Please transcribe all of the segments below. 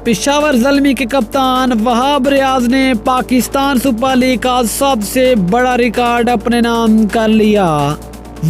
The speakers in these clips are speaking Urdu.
پشاور زلمی کے کپتان وہاب ریاض نے پاکستان سپر لیگ کا سب سے بڑا ریکارڈ اپنے نام کر لیا۔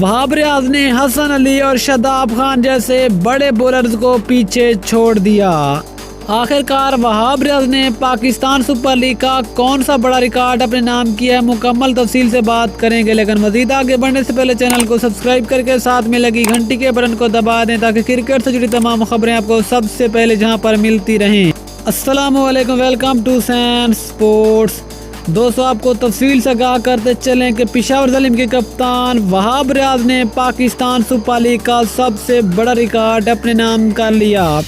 وہاب ریاض نے حسن علی اور شاداب خان جیسے بڑے بولرز کو پیچھے چھوڑ دیا۔ آخرکار وہاب ریاض نے پاکستان سپر لیگ کا کون سا بڑا ریکارڈ اپنے نام کیا ہے، مکمل تفصیل سے بات کریں گے، لیکن مزید آگے بڑھنے سے پہلے چینل کو سبسکرائب کر کے ساتھ میں لگی گھنٹی کے بٹن کو دبا دیں تاکہ کرکٹ سے جڑی تمام خبریں آپ کو سب سے پہلے جہاں پر ملتی رہیں۔ السلام علیکم، ویلکم ٹو سین سپورٹس۔ دوستو، آپ کو تفصیل سے آگاہ کرتے چلیں کہ پشاور زلمی کے کپتان وہاب ریاض نے پاکستان سپر لیگ کا سب سے بڑا ریکارڈ اپنے نام کر لیا۔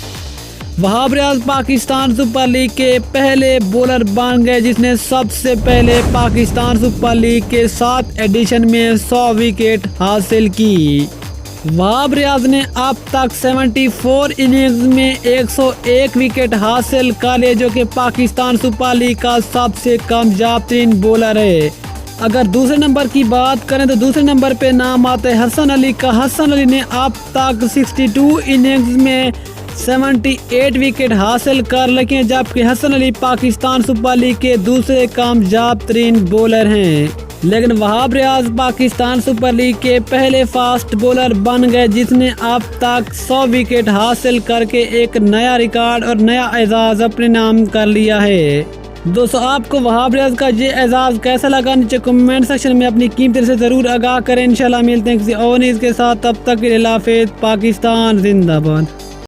وہاب ریاض پاکستان سپر لیگ کے پہلے بولر بن گئے جس نے سب سے پہلے پاکستان سپر لیگ کے 7 ایڈیشن میں 100 وکٹ حاصل کی۔ وہاب ریاض نے اب تک 74 اننگز میں 101 وکٹ حاصل کر لیے، جو کہ پاکستان سپر لیگ کا سب سے کامیاب ترین بولر ہے۔ اگر دوسرے نمبر کی بات کریں تو دوسرے نمبر پہ نام آتا ہے حسن علی کا۔ حسن علی نے اب تک 62 اننگز میں 78 وکٹ حاصل کر رکھے ہیں، جبکہ حسن علی پاکستان سپر لیگ کے دوسرے کامیاب ترین بولر ہیں۔ لیکن وہاب ریاض پاکستان سپر لیگ کے پہلے فاسٹ بولر بن گئے جس نے اب تک 100 وکٹ حاصل کر کے ایک نیا ریکارڈ اور نیا اعزاز اپنے نام کر لیا ہے۔ دوستو، آپ کو وہاب ریاض کا یہ اعزاز کیسا لگا؟ نیچے کمنٹ سیکشن میں اپنی قیمتی سے ضرور آگاہ کریں۔ انشاءاللہ ملتے ہیں کسی اور نیوز کے ساتھ، تب تک کے لیے اللہ حافظ۔ پاکستان زندہ باد۔